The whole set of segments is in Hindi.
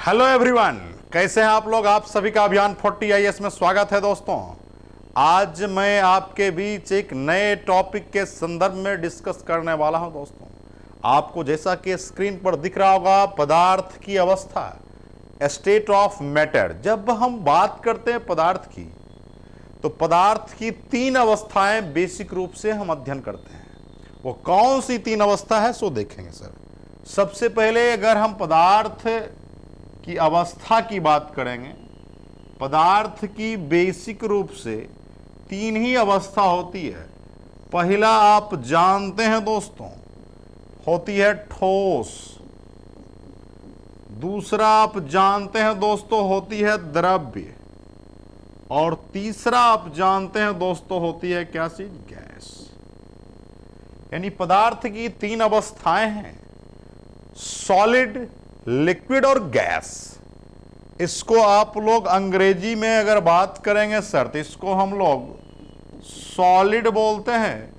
हेलो एवरीवन, कैसे हैं आप लोग। आप सभी का अभियान 40 IAS में स्वागत है दोस्तों। आज मैं आपके बीच एक नए टॉपिक के संदर्भ में डिस्कस करने वाला हूं दोस्तों। आपको जैसा कि स्क्रीन पर दिख रहा होगा, पदार्थ की अवस्था, स्टेट ऑफ मैटर। जब हम बात करते हैं पदार्थ की, तो पदार्थ की तीन अवस्थाएं बेसिक रूप से हम अध्ययन करते हैं। वो कौन सी तीन अवस्था है सो देखेंगे सर। सबसे पहले अगर हम पदार्थ की अवस्था की बात करेंगे, पदार्थ की बेसिक रूप से तीन ही अवस्था होती है। पहला आप जानते हैं दोस्तों, होती है ठोस। दूसरा आप जानते हैं दोस्तों, होती है द्रव्य। और तीसरा आप जानते हैं दोस्तों, होती है क्या चीज? गैस। यानी पदार्थ की तीन अवस्थाएं हैं, सॉलिड, लिक्विड और गैस। इसको आप लोग अंग्रेजी में अगर बात करेंगे सर, तो इसको हम लोग सॉलिड बोलते हैं,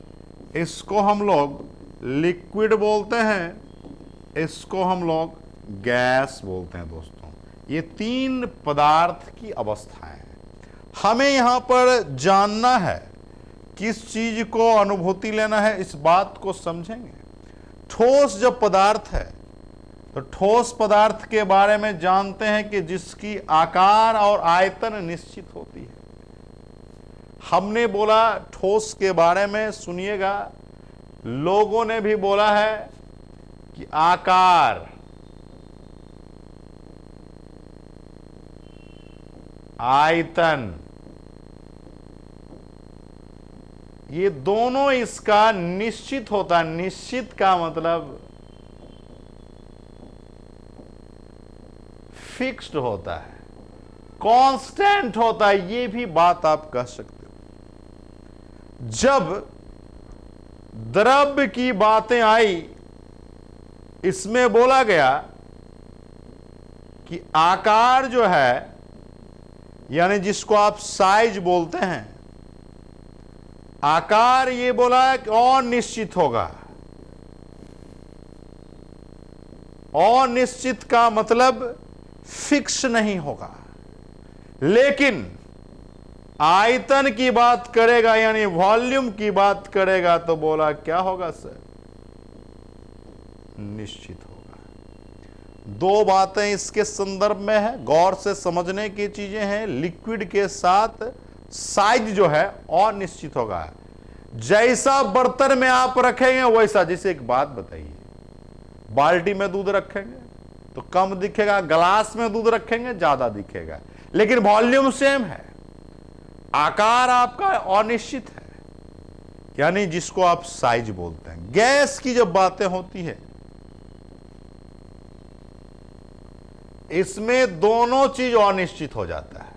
इसको हम लोग लिक्विड बोलते हैं, इसको हम लोग गैस बोलते हैं दोस्तों। ये तीन पदार्थ की अवस्थाएं हैं। हमें यहां पर जानना है, किस चीज को अनुभूति लेना है, इस बात को समझेंगे। ठोस जब पदार्थ है, तो ठोस पदार्थ के बारे में जानते हैं कि जिसकी आकार और आयतन निश्चित होती है। हमने बोला ठोस के बारे में, सुनिएगा, लोगों ने भी बोला है कि आकार, आयतन, ये दोनों इसका निश्चित होता है। निश्चित का मतलब फिक्स्ड होता है, कांस्टेंट होता है, ये भी बात आप कह सकते हो। जब द्रव्य की बातें आई, इसमें बोला गया कि आकार जो है, यानी जिसको आप साइज बोलते हैं, आकार ये बोला कि अनिश्चित होगा। अनिश्चित का मतलब फिक्स नहीं होगा। लेकिन आयतन की बात करेगा, यानी वॉल्यूम की बात करेगा, तो बोला क्या होगा सर? निश्चित होगा। दो बातें इसके संदर्भ में है, गौर से समझने की चीजें हैं। लिक्विड के साथ साइज जो है अनिश्चित होगा। जैसा बर्तन में आप रखेंगे वैसा, जैसे एक बात बताइए, बाल्टी में दूध रखेंगे तो कम दिखेगा, ग्लास में दूध रखेंगे ज्यादा दिखेगा, लेकिन वॉल्यूम सेम है। आकार आपका अनिश्चित है, यानी जिसको आप साइज बोलते हैं। गैस की जब बातें होती है, इसमें दोनों चीज अनिश्चित हो जाता है,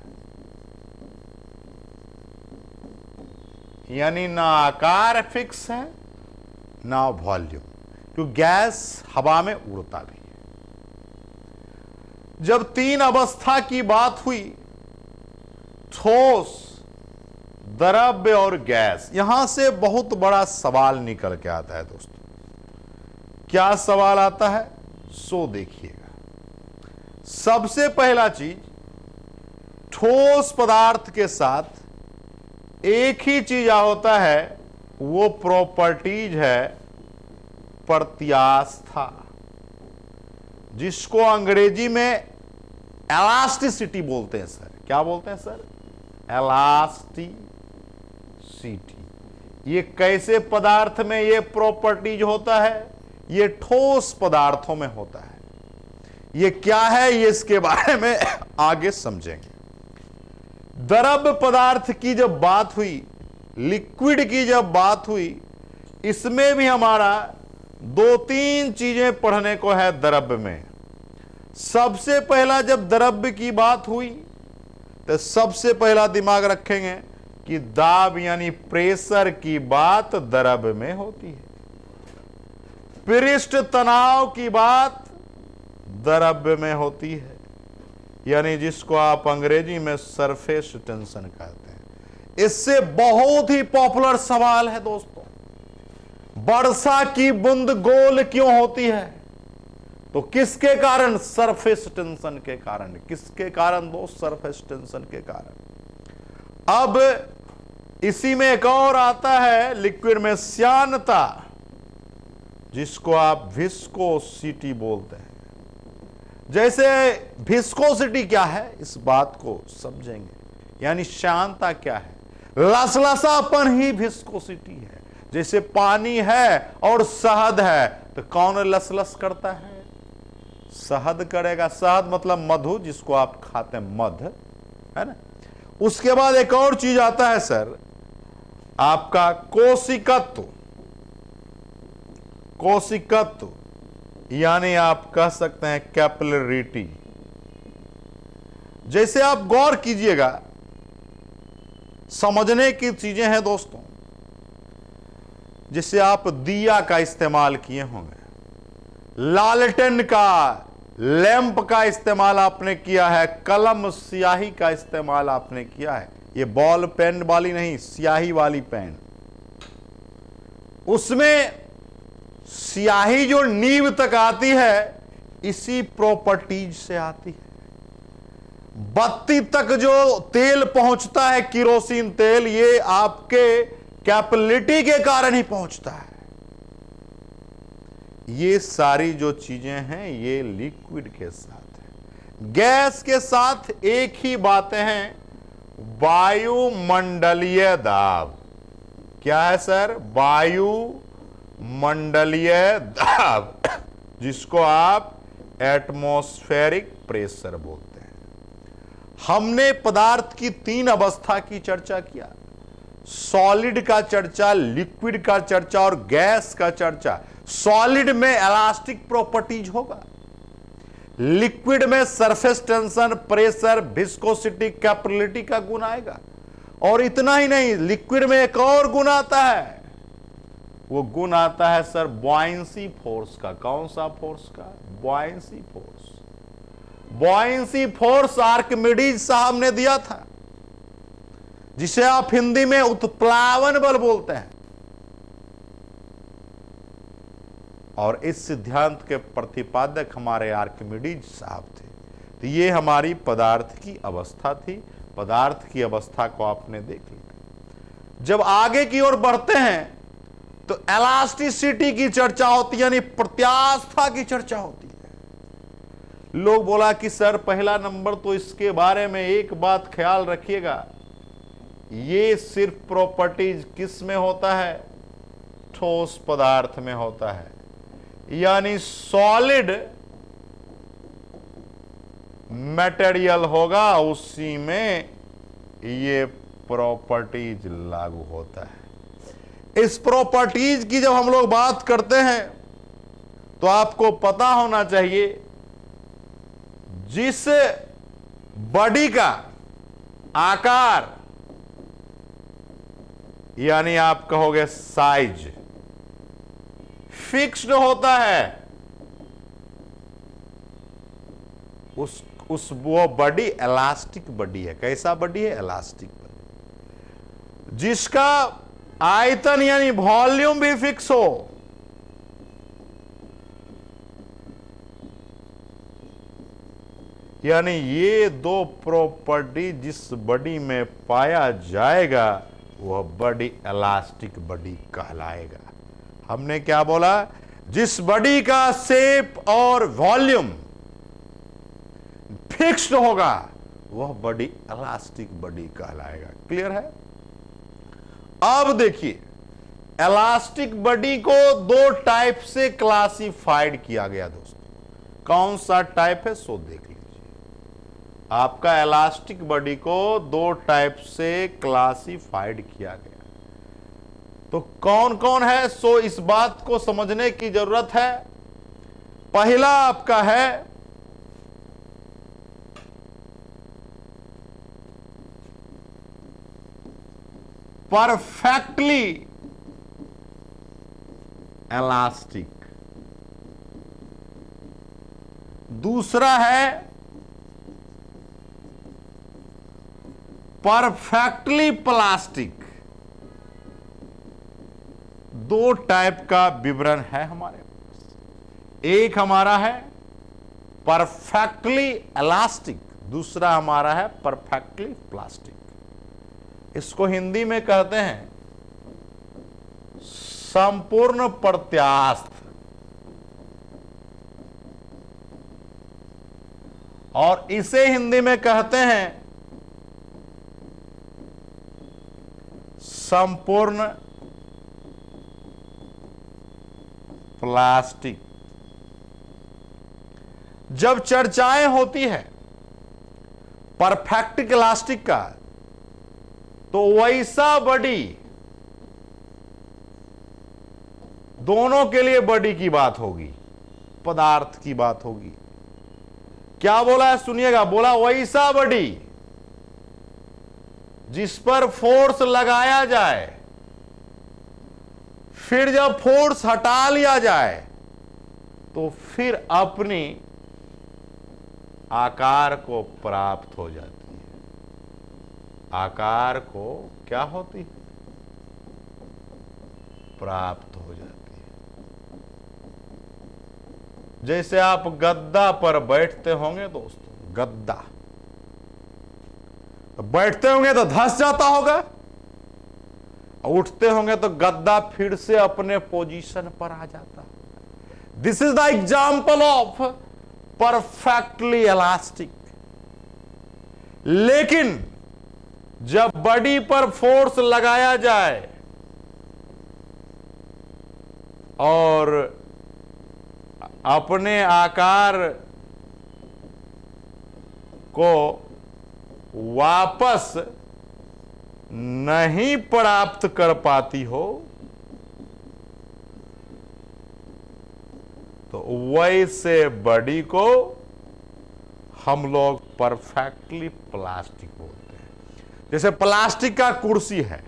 यानी ना आकार फिक्स है ना वॉल्यूम, क्योंकि गैस हवा में उड़ता भी है। जब तीन अवस्था की बात हुई, ठोस, द्रव्य और गैस, यहां से बहुत बड़ा सवाल निकल के आता है दोस्तों। क्या सवाल आता है सो देखिएगा। सबसे पहला चीज, ठोस पदार्थ के साथ एक ही चीज होता है, वो प्रॉपर्टीज है प्रत्यास्था, जिसको अंग्रेजी में एलास्टिसिटी बोलते हैं सर। क्या बोलते हैं सर? एलास्टिसिटी। ये कैसे पदार्थ में ये प्रॉपर्टीज होता है? ये ठोस पदार्थों में होता है। ये क्या है, ये इसके बारे में आगे समझेंगे। द्रव्य पदार्थ की जब बात हुई, लिक्विड की जब बात हुई, इसमें भी हमारा दो तीन चीजें पढ़ने को है द्रव्य में। सबसे पहला जब द्रव्य की बात हुई, तो सबसे पहला दिमाग रखेंगे कि दाब यानी प्रेशर की बात द्रव्य में होती है। पृष्ठ तनाव की बात द्रव्य में होती है, यानी जिसको आप अंग्रेजी में सरफेस टेंशन कहते हैं। इससे बहुत ही पॉपुलर सवाल है दोस्तों, वर्षा की बूंद गोल क्यों होती है? तो किसके कारण? सरफेस टेंशन के कारण। किसके कारण दोस्त? सरफेस टेंशन के कारण। अब इसी में एक और आता है लिक्विड में श्यानता, जिसको आप विस्कोसिटी बोलते हैं। जैसे विस्कोसिटी क्या है, इस बात को समझेंगे। यानी श्यानता क्या है? लसलसापन ही विस्कोसिटी है। जैसे पानी है और शहद है, तो कौन लसलस करता है? शहद करेगा। शहद मतलब मधु, जिसको आप खाते हैं, मध, है ना। उसके बाद एक और चीज आता है सर, आपका कोशिकत्व। कोशिकत्व यानी आप कह सकते हैं कैपिलरिटी। जैसे आप गौर कीजिएगा, समझने की चीजें हैं दोस्तों। जैसे आप दिया का इस्तेमाल किए होंगे, लालटेन का, लैंप का इस्तेमाल आपने किया है, कलम स्याही का इस्तेमाल आपने किया है। ये बॉल पेन वाली नहीं, स्याही वाली पेन। उसमें स्याही जो नींव तक आती है, इसी प्रॉपर्टीज से आती है। बत्ती तक जो तेल पहुंचता है, किरोसिन तेल, ये आपके कैपिलिटी के कारण ही पहुंचता है। ये सारी जो चीजें हैं, ये लिक्विड के साथ है। गैस के साथ एक ही बातें हैं, वायुमंडलीय दाब। क्या है सर? वायुमंडलीय दाब, जिसको आप एटमॉस्फेरिक प्रेशर बोलते हैं। हमने पदार्थ की 3 अवस्था की चर्चा किया, सॉलिड का चर्चा, लिक्विड का चर्चा और गैस का चर्चा। सॉलिड में इलास्टिक प्रॉपर्टीज होगा, लिक्विड में surface tension, pressure, viscosity, capillarity का गुण आएगा। और इतना ही नहीं, लिक्विड में एक और गुण आता है, वो गुण आता है सर बॉयंसी फोर्स का। कौन सा फोर्स का? Buoyancy force. Buoyancy force Archimedes साहब ने दिया था, जिसे आप हिंदी में उत्प्लावन बल बोलते हैं। और इस सिद्धांत के प्रतिपादक हमारे आर्किमिडीज साहब थे। तो ये हमारी पदार्थ की अवस्था थी। पदार्थ की अवस्था को आपने देख लिया। जब आगे की ओर बढ़ते हैं तो इलास्टिसिटी की चर्चा होती है, यानी प्रत्यास्था की चर्चा होती है। लोग बोला कि सर पहला नंबर तो इसके बारे में एक बात ख्याल रखिएगा, ये सिर्फ प्रॉपर्टीज किस में होता है? ठोस पदार्थ में होता है। यानी सॉलिड मटेरियल होगा, उसी में ये प्रॉपर्टीज लागू होता है। इस प्रॉपर्टीज की जब हम लोग बात करते हैं तो आपको पता होना चाहिए, जिस बॉडी का आकार, यानी आप कहोगे साइज, फिक्स्ड होता है, वो बॉडी इलास्टिक बॉडी है। कैसा बॉडी है? Elastic body. जिसका आयतन यानी वॉल्यूम भी फिक्स हो। यानी ये 2 प्रॉपर्टी जिस बॉडी में पाया जाएगा, वह बॉडी इलास्टिक बॉडी कहलाएगा। हमने क्या बोला? जिस बॉडी का शेप और वॉल्यूम फिक्स्ड होगा, वह बॉडी इलास्टिक बॉडी कहलाएगा। क्लियर है? अब देखिए, इलास्टिक बॉडी को 2 टाइप से क्लासिफाइड किया गया दोस्तों। कौन सा टाइप है सो देख लीजिए। आपका इलास्टिक बॉडी को 2 टाइप से क्लासिफाइड किया गया। तो कौन कौन है सो इस बात को समझने की जरूरत है। पहला आपका है परफेक्टली इलास्टिक, दूसरा है परफेक्टली प्लास्टिक। 2 टाइप का विवरण है हमारे पास। एक हमारा है परफेक्टली इलास्टिक, दूसरा हमारा है परफेक्टली प्लास्टिक। इसको हिंदी में कहते हैं संपूर्ण प्रत्यास्थ, और इसे हिंदी में कहते हैं संपूर्ण प्लास्टिक। जब चर्चाएं होती है परफेक्ट इलास्टिक का, तो वैसा बॉडी, दोनों के लिए बॉडी की बात होगी, पदार्थ की बात होगी। क्या बोला है सुनिएगा, बोला वैसा बॉडी जिस पर फोर्स लगाया जाए, फिर जब फोर्स हटा लिया जाए तो फिर अपनी आकार को प्राप्त हो जाती है। आकार को क्या होती है? प्राप्त हो जाती है। जैसे आप गद्दा पर बैठते होंगे दोस्तों, गद्दा बैठते होंगे तो धंस जाता होगा, उठते होंगे तो गद्दा फिर से अपने पोजीशन पर आ जाता। This is the example of perfectly elastic. लेकिन जब बॉडी पर फोर्स लगाया जाए और अपने आकार को वापस नहीं प्राप्त कर पाती हो, तो वैसे बॉडी को हम लोग परफेक्टली प्लास्टिक बोलते हैं। जैसे प्लास्टिक का कुर्सी है,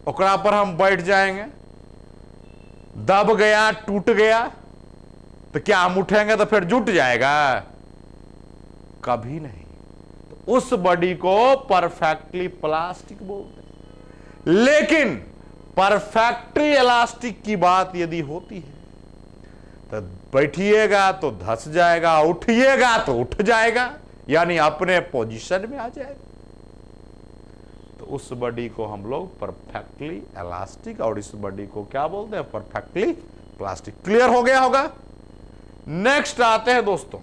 ओकरा पर हम बैठ जाएंगे, दब गया, टूट गया, तो क्या हम उठेंगे तो फिर जुट जाएगा? कभी नहीं। तो उस बॉडी को परफेक्टली प्लास्टिक बोलते हैं। लेकिन परफेक्टली इलास्टिक की बात यदि होती है तो बैठिएगा तो धंस जाएगा, उठिएगा तो उठ जाएगा, यानी अपने पोजीशन में आ जाएगा। तो उस बॉडी को हम लोग परफेक्टली इलास्टिक, और इस बॉडी को क्या बोलते हैं? Perfectly plastic. क्लियर हो गया होगा? नेक्स्ट आते हैं दोस्तों,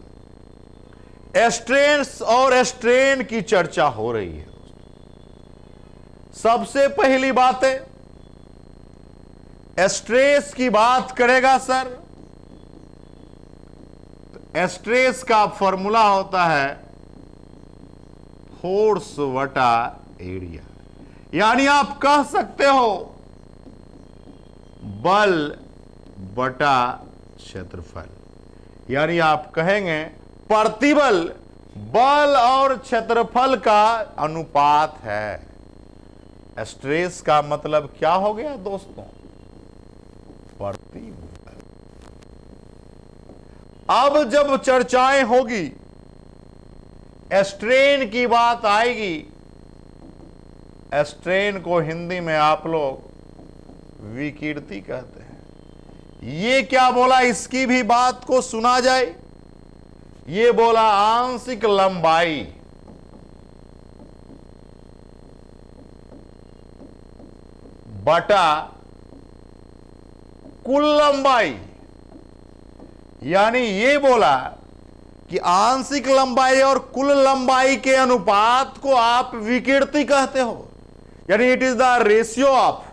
स्ट्रेस और स्ट्रेन की चर्चा हो रही है दोस्तों। सबसे पहली बात है, स्ट्रेस की बात करेगा सर, तो स्ट्रेस का फॉर्मूला होता है फोर्स बटा एरिया, यानी आप कह सकते हो बल बटा क्षेत्रफल। यानी आप कहेंगे प्रतिबल बल और क्षेत्रफल का अनुपात है। स्ट्रेस का मतलब क्या हो गया दोस्तों? प्रतिबल। अब जब चर्चाएं होगी, स्ट्रेन की बात आएगी, स्ट्रेन को हिंदी में आप लोग विकृति कहते हैं। ये क्या बोला, इसकी भी बात को सुना जाए। ये बोला आंशिक लंबाई बटा कुल लंबाई, यानी ये बोला कि आंशिक लंबाई और कुल लंबाई के अनुपात को आप विकृति कहते हो। यानी it is the ratio of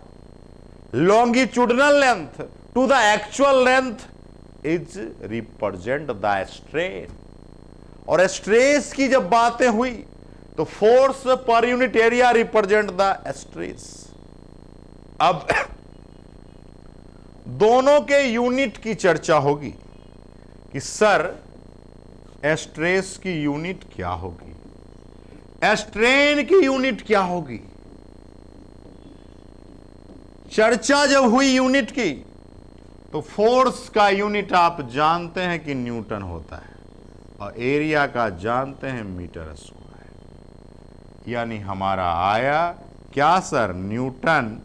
longitudinal length to the actual length is represent the strain. और स्ट्रेस की जब बातें हुई तो force per unit area represent the stress. अब दोनों के यूनिट की चर्चा होगी कि सर स्ट्रेस की यूनिट क्या होगी, स्ट्रेन की यूनिट क्या होगी। चर्चा जब हुई यूनिट की तो फोर्स का यूनिट आप जानते हैं कि न्यूटन होता है, और एरिया का जानते हैं मीटर स्क्वायर। यानी हमारा आया क्या सर? न्यूटन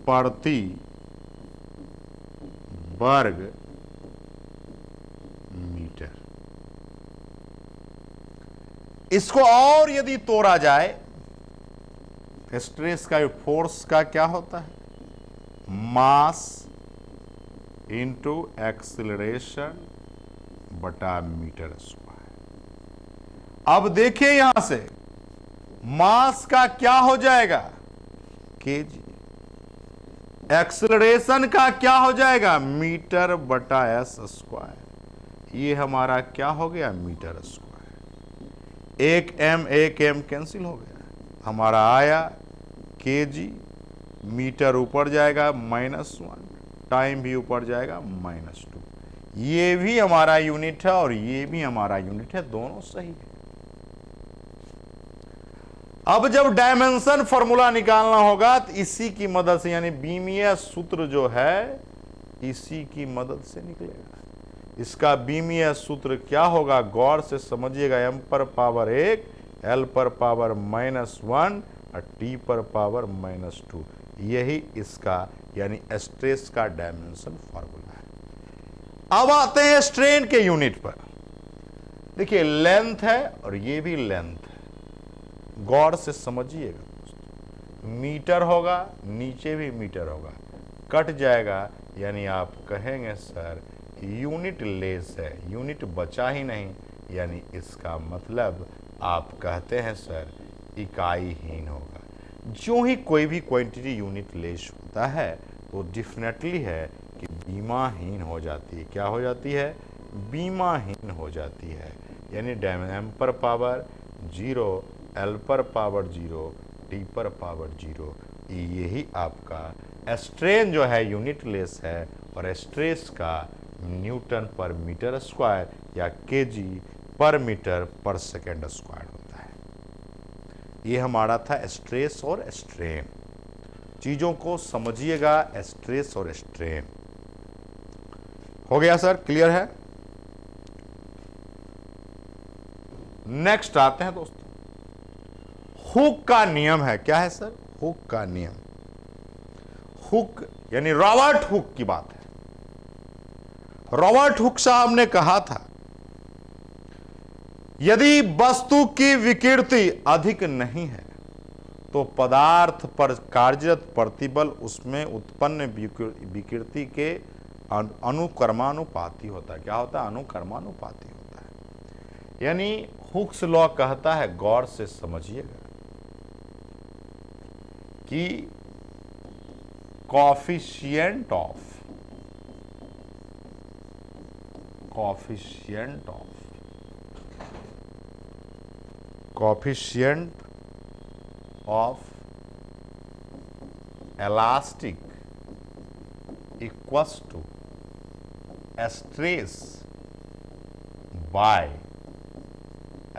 प्रति वर्ग मीटर। इसको और यदि तोड़ा जाए, स्ट्रेस का फोर्स का क्या होता है, मास इंटू एक्सिलरेशन बटा मीटर स्क्वायर। अब देखिए यहां से मास का क्या हो जाएगा, केजी, एक्सिलरेशन का क्या हो जाएगा, मीटर बटा एस स्क्वायर। ये हमारा क्या हो गया, मीटर स्क्वायर। एक एम कैंसिल हो गया, हमारा आया केजी, मीटर ऊपर जाएगा -1, टाइम भी ऊपर जाएगा -2। ये भी हमारा यूनिट है और ये भी हमारा यूनिट है, दोनों सही है। अब जब डायमेंशन फॉर्मूला निकालना होगा तो इसी की मदद से, यानी बीमीय सूत्र जो है इसी की मदद से निकलेगा। इसका बीमीय सूत्र क्या होगा, गौर से समझिएगा, m पर पावर 1, l पर पावर -1 और t पर पावर -2। यही इसका यानी स्ट्रेस का डायमेंशन फॉर्मूला है। अब आते हैं स्ट्रेन के यूनिट पर। देखिए लेंथ है और ये भी लेंथ है, गौर से समझिएगा दोस्तों। मीटर होगा, नीचे भी मीटर होगा, कट जाएगा, यानी आप कहेंगे सर यूनिट लेस है, यूनिट बचा ही नहीं, यानी इसका मतलब आप कहते हैं सर इकाईहीन होगा। जो ही कोई भी क्वांटिटी यूनिट लेस होता है तो डेफिनेटली है कि बीमाहीन हो जाती है। क्या हो जाती है, बीमाहीन हो जाती है। यानी m पर पावर 0, l पर पावर 0, t पर पावर 0, यही आपका स्ट्रेन जो है यूनिट लेस है। और स्ट्रेस का न्यूटन पर मीटर स्क्वायर या केजी पर मीटर पर सेकेंड स्क्वायर होता है। ये हमारा था स्ट्रेस और स्ट्रेन। चीजों को समझिएगा, स्ट्रेस और स्ट्रेन हो गया सर, क्लियर है। नेक्स्ट आते हैं दोस्तों, हुक का नियम है। क्या है सर, हुक का नियम। हुक यानी रॉबर्ट हुक की बात है। रॉबर्ट हुक साहब ने कहा था यदि वस्तु की विकृति अधिक नहीं है तो पदार्थ पर कार्यरत प्रतिबल उसमें उत्पन्न विकृति के अनुक्रमानुपाती होता है। क्या होता है, अनुक्रमानुपाती होता है। यानी हुक्स लॉ कहता है, गौर से समझिएगा, कि coefficient of elastic equals to stress by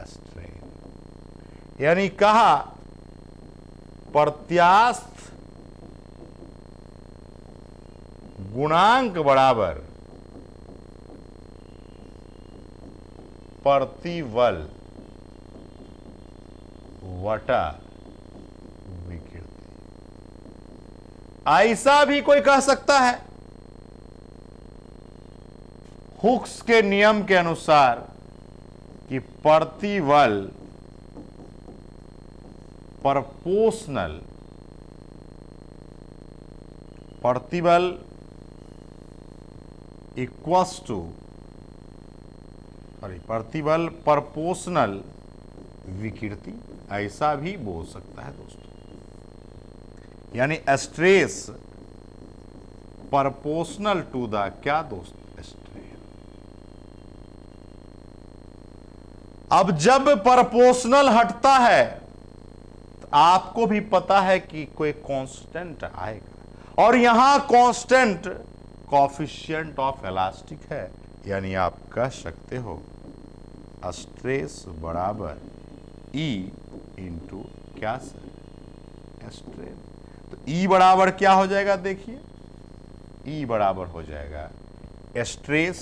strain। यानी कहा प्रत्यास्थ गुणांक बराबर प्रतिबल वटा विकृति। ऐसा भी कोई कह सकता है हुक्स के नियम के अनुसार कि प्रतिबल प्रोपोर्शनल, प्रतिबल इक्वल्स टू प्रतिबल प्रोपोर्शनल विकृति। ऐसा भी बोल सकता है दोस्तों, यानी स्ट्रेस प्रोपोर्शनल टू द क्या दोस्त, स्ट्रेन। अब जब प्रोपोर्शनल हटता है तो आपको भी पता है कि कोई कांस्टेंट आएगा, और यहां कांस्टेंट कोफिशिएंट ऑफ इलास्टिक है। यानी आप कह सकते हो स्ट्रेस बराबर E इंटू क्या सर, स्ट्रेन। तो E बराबर क्या हो जाएगा, देखिए E बराबर हो जाएगा स्ट्रेस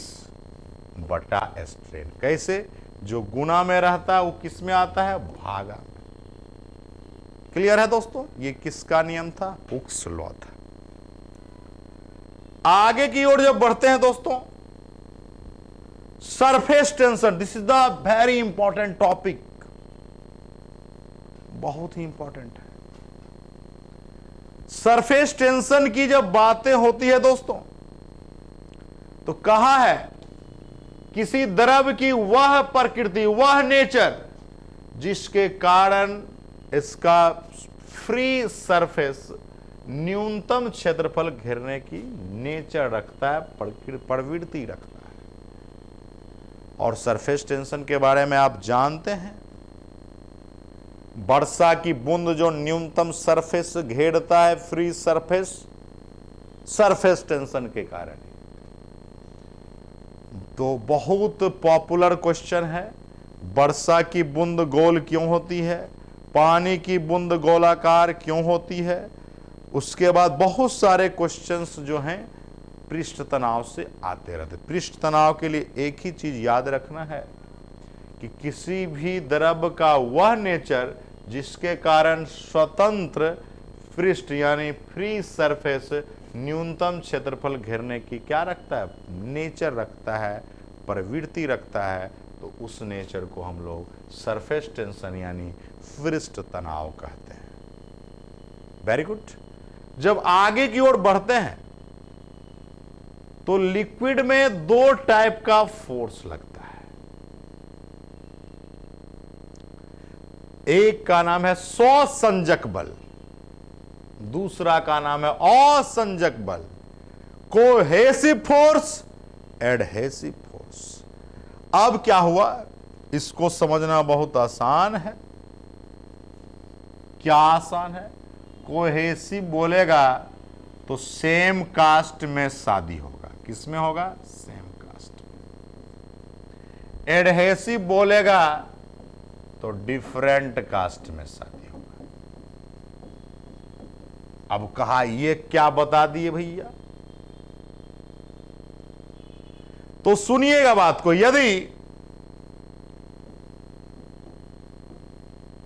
बटा स्ट्रेन। कैसे, जो गुना में रहता है वो किस में आता है, भागा में। क्लियर है दोस्तों, ये किसका नियम था, हुक्स लॉ था। आगे की ओर जब बढ़ते हैं दोस्तों, surface tension, this is the very important topic, बहुत ही इंपॉर्टेंट है। सरफेस टेंशन की जब बातें होती है दोस्तों, तो कहा है किसी द्रव की वह प्रकृति, वह नेचर जिसके कारण इसका फ्री सरफेस न्यूनतम क्षेत्रफल घेरने की नेचर रखता है, प्रवृत्ति रखता है। और सरफेस टेंशन के बारे में आप जानते हैं, वर्षा की बूंद जो न्यूनतम सरफेस घेरता है, फ्री सरफेस, सरफेस टेंशन के कारण। तो बहुत पॉपुलर क्वेश्चन है, वर्षा की बूंद गोल क्यों होती है, पानी की बूंद गोलाकार क्यों होती है। उसके बाद बहुत सारे क्वेश्चंस जो हैं पृष्ठ तनाव से आते रहते। पृष्ठ तनाव के लिए एक ही चीज याद रखना है कि किसी भी द्रव का वह नेचर जिसके कारण स्वतंत्र पृष्ठ यानी फ्री सरफेस न्यूनतम क्षेत्रफल घेरने की क्या रखता है, नेचर रखता है, प्रवृत्ति रखता है, तो उस नेचर को हम लोग सरफेस टेंशन यानी पृष्ठ तनाव कहते हैं। Very good. जब आगे की ओर बढ़ते हैं तो लिक्विड में दो टाइप का फोर्स लगता है। एक का नाम है स्वसंजक बल, दूसरा का नाम है असंजक बल, कोहेसिव फोर्स, एडहेसिव फोर्स। अब क्या हुआ, इसको समझना बहुत आसान है। क्या आसान है? कोहेसिव बोलेगा तो सेम कास्ट में शादी होगा। किसमें होगा? सेम कास्ट में। एडहेसिव बोलेगा तो डिफरेंट कास्ट में शादी होगा। अब कहा ये क्या बता दिए भैया, तो सुनिएगा बात को। यदि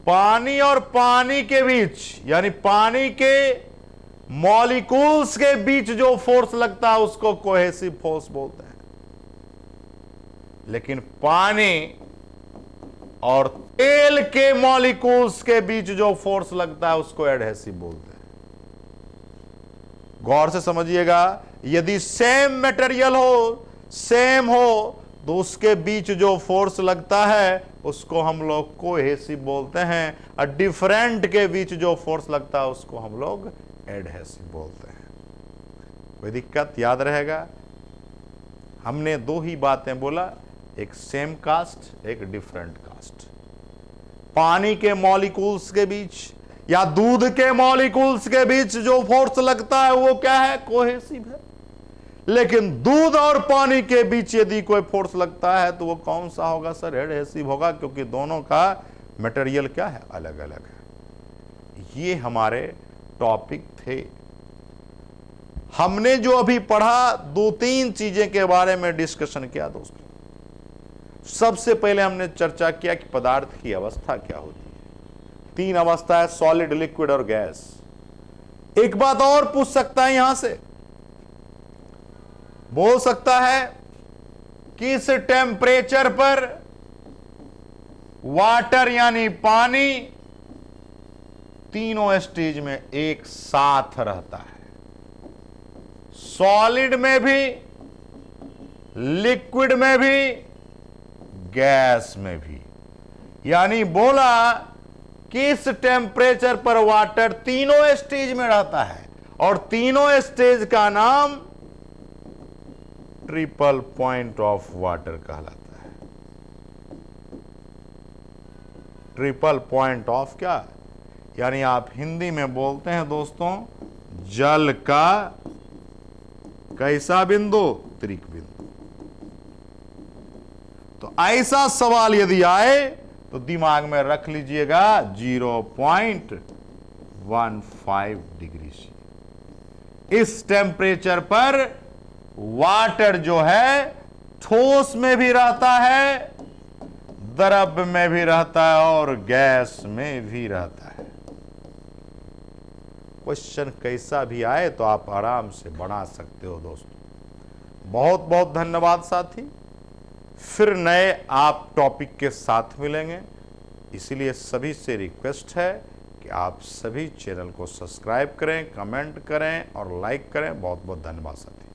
पानी और पानी के बीच यानी पानी के मॉलिक्यूल्स के बीच जो फोर्स लगता है उसको कोहेसिव फोर्स बोलते हैं, लेकिन पानी और तेल के मॉलिक्यूल्स के बीच जो फोर्स लगता है उसको एडहेसिव बोलते हैं। गौर से समझिएगा, यदि सेम मटेरियल हो, सेम हो, तो उसके बीच जो फोर्स लगता है उसको हम लोग कोहेसिव बोलते हैं, और डिफरेंट के बीच जो फोर्स लगता है उसको हम लोग एडहेसिव बोलते हैं। कोई दिक्कत? याद रहेगा, हमने दो ही बातें बोला, एक सेम कास्ट, एक डिफरेंट कास्ट। पानी के मॉलिक्यूल्स के बीच या दूध के मॉलिक्यूल्स के बीच जो फोर्स लगता है वो क्या है? कोहेसिव है। लेकिन दूध और पानी के बीच यदि कोई फोर्स लगता है तो वो कौन सा होगा सर? एडहेसिव होगा, क्योंकि दोनों का मटेरियल क्या है? अलग अलग है। ये हमारे टॉपिक थे। हमने जो अभी पढ़ा, दो तीन चीजें के बारे में डिस्कशन किया दोस्तों। सबसे पहले हमने चर्चा किया कि पदार्थ की अवस्था क्या होती है। तीन अवस्था है, सॉलिड, लिक्विड और गैस। एक बात और पूछ सकता है, यहां से बोल सकता है किस टेम्परेचर पर वाटर यानी पानी तीनों स्टेज में एक साथ रहता है, सॉलिड में भी, लिक्विड में भी, गैस में भी। यानी बोला किस टेम्परेचर पर वाटर तीनों स्टेज में रहता है, और तीनों स्टेज का नाम ट्रिपल पॉइंट ऑफ वाटर कहलाता है। ट्रिपल पॉइंट ऑफ क्या? यानी आप हिंदी में बोलते हैं दोस्तों, जल का कैसा बिंदु? त्रिक बिंदु। तो ऐसा सवाल यदि आए तो दिमाग में रख लीजिएगा 0.15 डिग्री सी। इस टेम्परेचर पर वाटर जो है ठोस में भी रहता है, द्रव में भी रहता है और गैस में भी रहता है। क्वेश्चन कैसा भी आए तो आप आराम से बना सकते हो दोस्तों। बहुत बहुत धन्यवाद साथी। फिर नए आप टॉपिक के साथ मिलेंगे। इसीलिए सभी से रिक्वेस्ट है कि आप सभी चैनल को सब्सक्राइब करें, कमेंट करें और लाइक करें। बहुत बहुत धन्यवाद साथी।